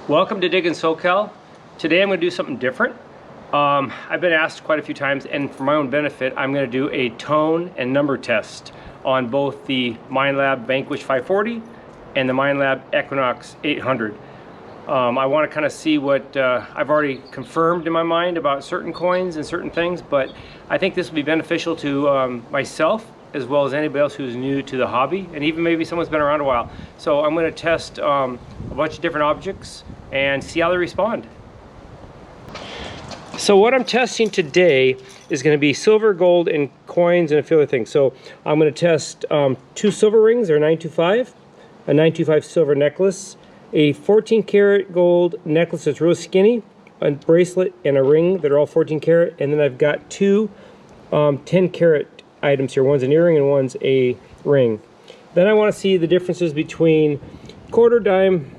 Welcome to Diggin SoCal. Today I'm going to do something different. I've been asked quite a few times, and for my own benefit, I'm going to do a tone and number test on both the Minelab Vanquish 540 and the Minelab Equinox 800. I want to kind of see what I've already confirmed in my mind about certain coins and certain things, but I think this will be beneficial to myself as well as anybody else who's new to the hobby, and even maybe someone's been around a while. So I'm going to test a bunch of different objects and see how they respond. So what I'm testing today is going to be silver, gold, and coins and a few other things. So I'm going to test 2 silver rings, they're 925, a 925 silver necklace, a 14 karat gold necklace that's real skinny, a bracelet, and a ring that are all 14 karat, and then I've got 2 10 karat items here. One's an earring and one's a ring. Then I want to see the differences between quarter dime,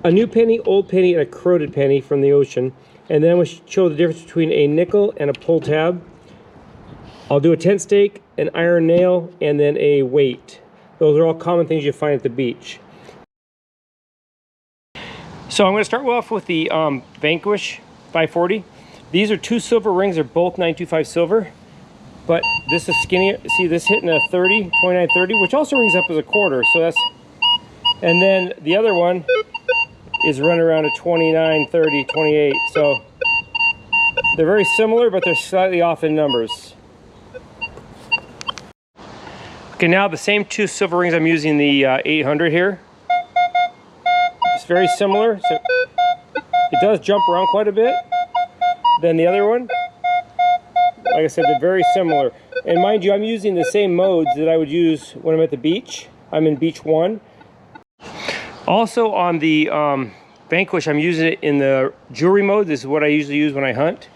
a new penny, old penny, and a corroded penny from the ocean. And then we'll show the difference between a nickel and a pull tab. I'll do a tent stake, an iron nail, and then a weight. Those are all common things you find at the beach. So I'm going to start off with the Vanquish 540. These are 2 silver rings. They're both 925 silver. But this is skinny. See this hitting a 30, 29.30, which also rings up as a quarter. So that's, and then the other one is running around a 29.30, 28. So they're very similar, but they're slightly off in numbers. Okay, now the same 2 silver rings, I'm using the 800 here. It's very similar. So it does jump around quite a bit. Then the other one, like I said, they're very similar. And mind you, I'm using the same modes that I would use when I'm at the beach. I'm in beach 1. Also on the Vanquish, I'm using it in the jewelry mode. This is what I usually use when I hunt.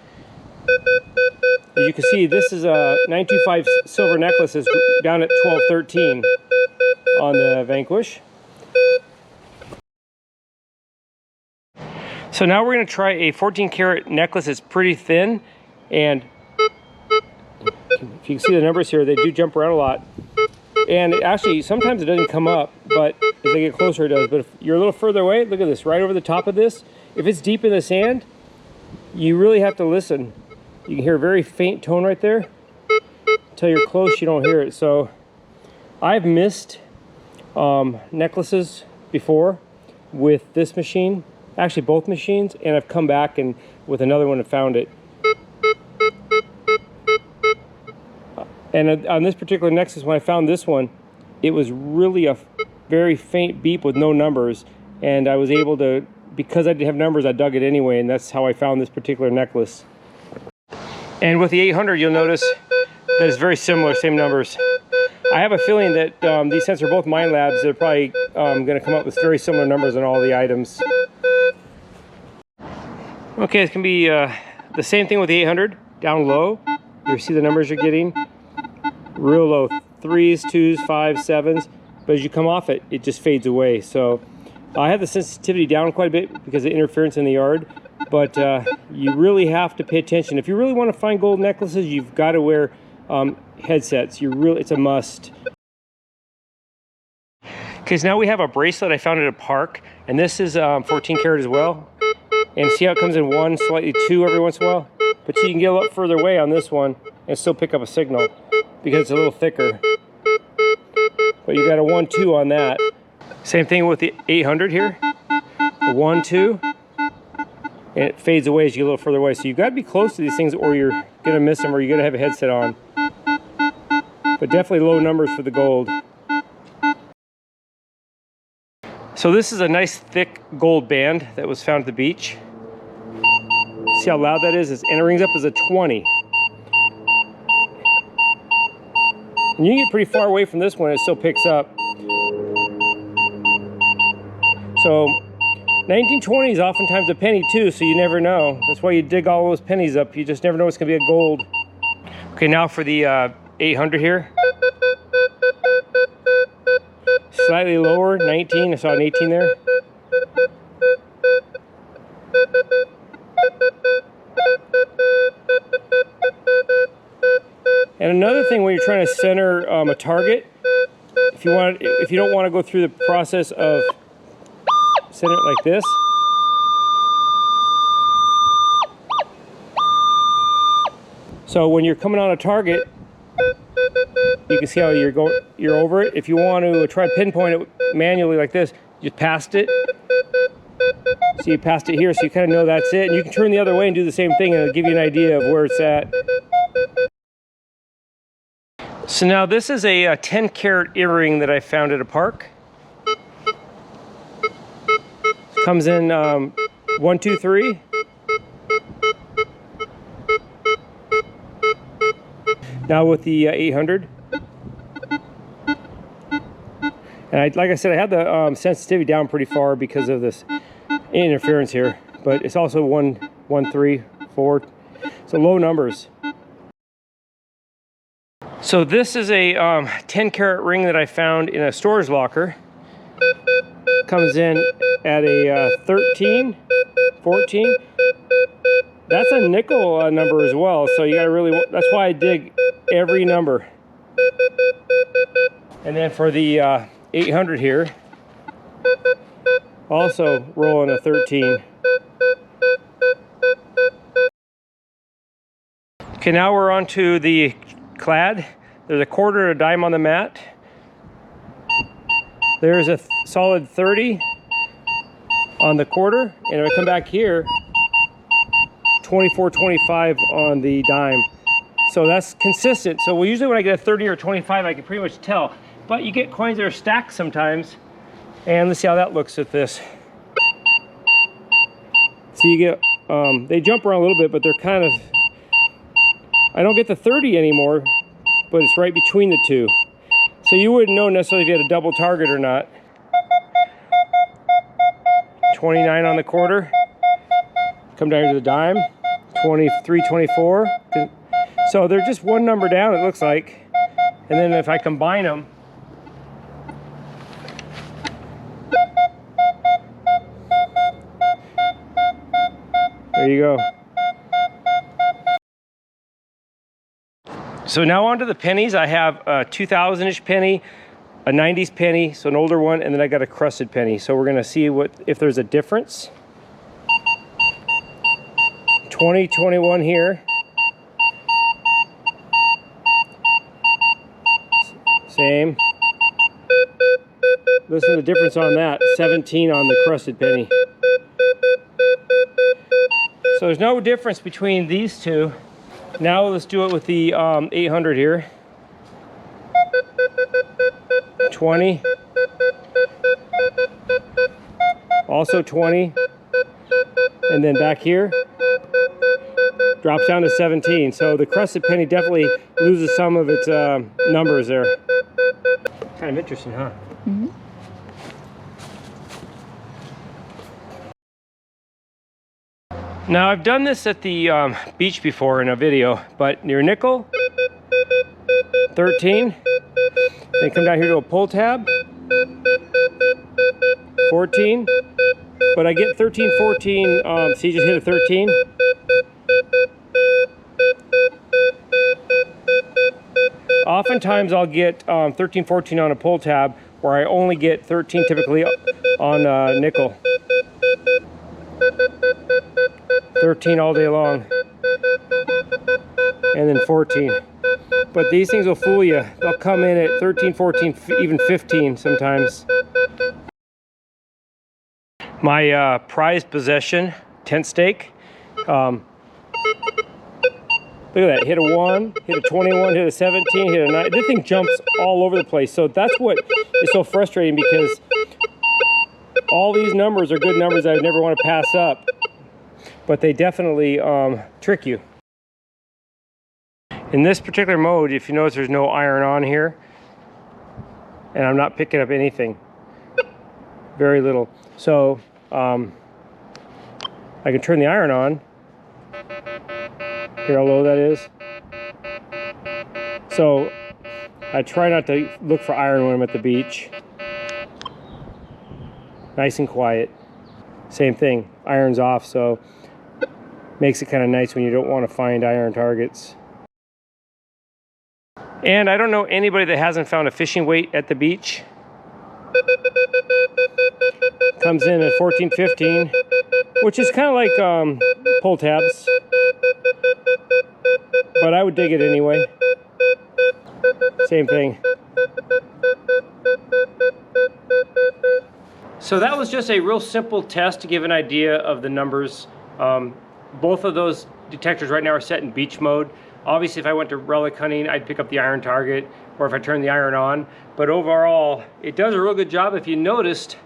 As you can see, this is a 925 silver necklace is down at 12.13 on the Vanquish. So now we're going to try a 14 karat necklace. It's pretty thin, and if you can see the numbers here, they do jump around a lot. And actually, sometimes it doesn't come up, but as I get closer it does. But if you're a little further away, look at this, right over the top of this. If it's deep in the sand, you really have to listen. You can hear a very faint tone right there. Until you're close, you don't hear it. So I've missed necklaces before with this machine, actually both machines, and I've come back and with another one and found it. And on this particular Nexus, when I found this one, it was really a very faint beep with no numbers. And I was able to, because I didn't have numbers, I dug it anyway, and that's how I found this particular necklace. And with the 800, you'll notice that it's very similar, same numbers. I have a feeling that these sets are both Minelabs. They're probably going to come up with very similar numbers on all the items. Okay, it's going to be the same thing with the 800, down low. You see the numbers you're getting. Real low, 3s, 2s, 5s, 7s, but as you come off it, it just fades away. So I have the sensitivity down quite a bit because of interference in the yard, but you really have to pay attention. If you really want to find gold necklaces, you've got to wear headsets. It's a must. Okay, so now we have a bracelet I found at a park, and this is 14 karat as well. And see how it comes in 1, slightly 2 every once in a while? But you can get a lot further away on this one and still pick up a signal because it's a little thicker. But you got a 1-2 on that. Same thing with the 800 here. A 1-2. And it fades away as you get a little further away. So you've got to be close to these things or you're going to miss them, or you're going to have a headset on. But definitely low numbers for the gold. So this is a nice thick gold band that was found at the beach. See how loud that is? And it rings up as a 20. And you can get pretty far away from this one, it still picks up. So 1920 is oftentimes a penny too, so you never know. That's why you dig all those pennies up. You just never know it's going to be a gold. Okay, now for the 800 here. Slightly lower, 19. I saw an 18 there. And another thing when you're trying to center a target, if you don't want to go through the process of center it like this, So when you're coming on a target, you can see how you're over it. If you want to try to pinpoint it manually like this, you passed it. So you passed it here, so you kind of know that's it. And you can turn the other way and do the same thing, and it'll give you an idea of where it's at. So now this is a 10 carat earring that I found at a park. Comes in 1, 2, 3. Now with the 800. And like I said, I had the sensitivity down pretty far because of this interference here. But it's also 1, 1, 3, 4. So low numbers. So this is a 10 carat ring that I found in a storage locker. Comes in at a 13, 14. That's a nickel number as well, so you gotta really, that's why I dig every number. And then for the 800 here, also rolling a 13. Okay, now we're on to the Clad. There's a quarter and a dime on the mat. There's a solid 30 on the quarter, and if I come back here, 24.25 on the dime. So that's consistent. So usually when I get a 30 or 25, I can pretty much tell. But you get coins that are stacked sometimes. And let's see how that looks with this. So you get, they jump around a little bit, but they're kind of, I don't get the 30 anymore, but it's right between the two. So you wouldn't know necessarily if you had a double target or not. 29 on the quarter. Come down to the dime. 23, 24. So they're just one number down, it looks like. And then if I combine them, there you go. So now onto the pennies. I have a 2000-ish penny, a 90s penny, so an older one, and then I got a crusted penny. So we're gonna see if there's a difference. 20, 21 here. Same. Listen to the difference on that. 17 on the crusted penny. So there's no difference between these two. Now let's do it with the 800 here. 20. Also 20. And then back here, drops down to 17. So the crusted penny definitely loses some of its numbers there. Kind of interesting, huh? Mm-hmm. Now I've done this at the beach before in a video, but your nickel, 13. Then come down here to a pull tab, 14. But I get 13, 14, so you just hit a 13. Oftentimes I'll get 13, 14 on a pull tab, where I only get 13 typically on nickel. 13 all day long. And then 14. But these things will fool you. They'll come in at 13, 14, even 15 sometimes. My prized possession, tent stake. Look at that, hit a 1, hit a 21, hit a 17, hit a 9. This thing jumps all over the place. So that's what is so frustrating, because all these numbers are good numbers I would never want to pass up. But they definitely trick you. In this particular mode, if you notice, there's no iron on here. And I'm not picking up anything. Very little. So I can turn the iron on. Hear how low that is? So I try not to look for iron when I'm at the beach. Nice and quiet. Same thing, iron's off, so makes it kind of nice when you don't want to find iron targets. And I don't know anybody that hasn't found a fishing weight at the beach. Comes in at 14, 15, which is kind of like pull tabs, but but I would dig it anyway. Same thing. So that was just a real simple test to give an idea of the numbers. Both of those detectors right now are set in beach mode. Obviously, if I went to relic hunting, I'd pick up the iron target, or if I turn the iron on. But overall, it does a real good job. If you noticed,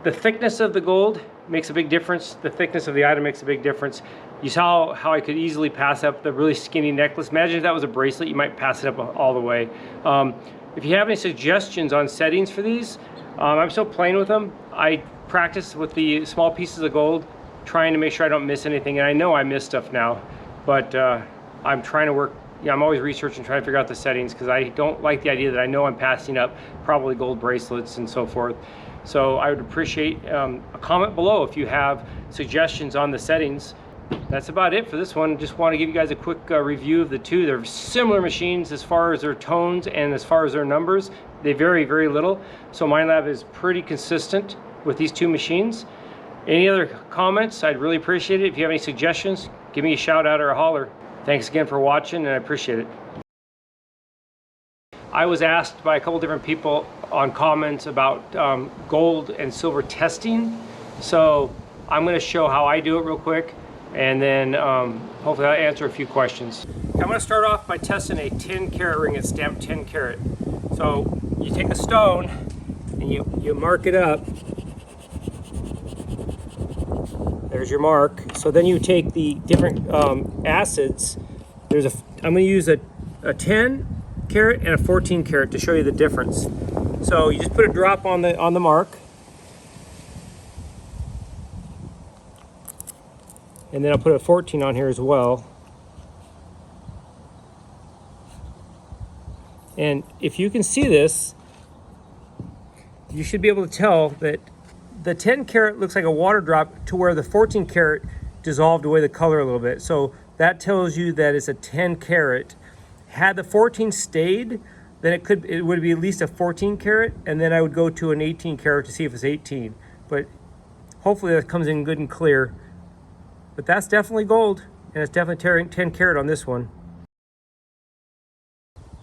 the thickness of the gold makes a big difference. The thickness of the item makes a big difference. You saw how I could easily pass up the really skinny necklace. Imagine if that was a bracelet, you might pass it up all the way. If you have any suggestions on settings for these, I'm still playing with them. I practice with the small pieces of gold, trying to make sure I don't miss anything. And I know I miss stuff now, but I'm trying to work. Yeah, I'm always researching, trying to figure out the settings, because I don't like the idea that I know I'm passing up probably gold bracelets and so forth. So I would appreciate a comment below if you have suggestions on the settings. That's about it for this one. Just want to give you guys a quick review of the two. They're similar machines as far as their tones and as far as their numbers. They vary very little. So Minelab is pretty consistent with these two machines. Any other comments? I'd really appreciate it. If you have any suggestions, give me a shout out or a holler. Thanks again for watching, and I appreciate it. I was asked by a couple different people on comments about gold and silver testing. So I'm going to show how I do it real quick, and then hopefully I'll answer a few questions. I'm going to start off by testing a 10 karat ring. It's stamped 10 karat. So you take a stone and you mark it up. There's your mark. So then you take the different acids. I'm going to use a 10 karat and a 14 karat to show you the difference. So you just put a drop on the mark, and then I'll put a 14 on here as well. And if you can see this, you should be able to tell that the 10 karat looks like a water drop, to where the 14 karat dissolved away the color a little bit. So that tells you that it's a 10 karat. Had the 14 stayed, then it would be at least a 14 karat, and then I would go to an 18 karat to see if it's 18. But hopefully that comes in good and clear. But that's definitely gold, and it's definitely 10 karat on this one.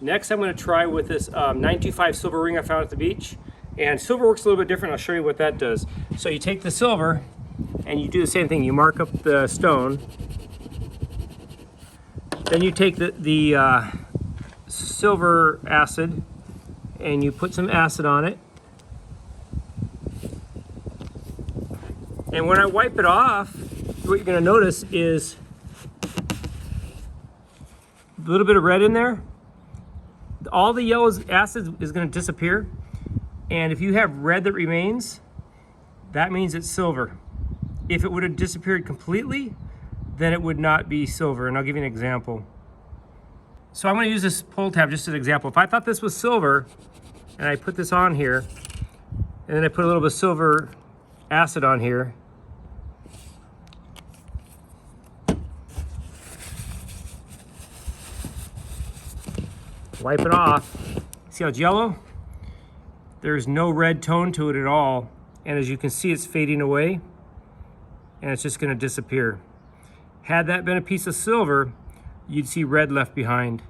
Next, I'm going to try with this 925 silver ring I found at the beach. And silver works a little bit different. I'll show you what that does. So you take the silver and you do the same thing. You mark up the stone. Then you take the silver acid and you put some acid on it. And when I wipe it off, what you're going to notice is a little bit of red in there. All the yellow acid is going to disappear. And if you have red that remains, that means it's silver. If it would have disappeared completely, then it would not be silver. And I'll give you an example. So I'm going to use this pull tab just as an example. If I thought this was silver, and I put this on here, and then I put a little bit of silver acid on here, wipe it off. See how it's yellow? There's no red tone to it at all. And as you can see, it's fading away, and it's just going to disappear. Had that been a piece of silver, you'd see red left behind.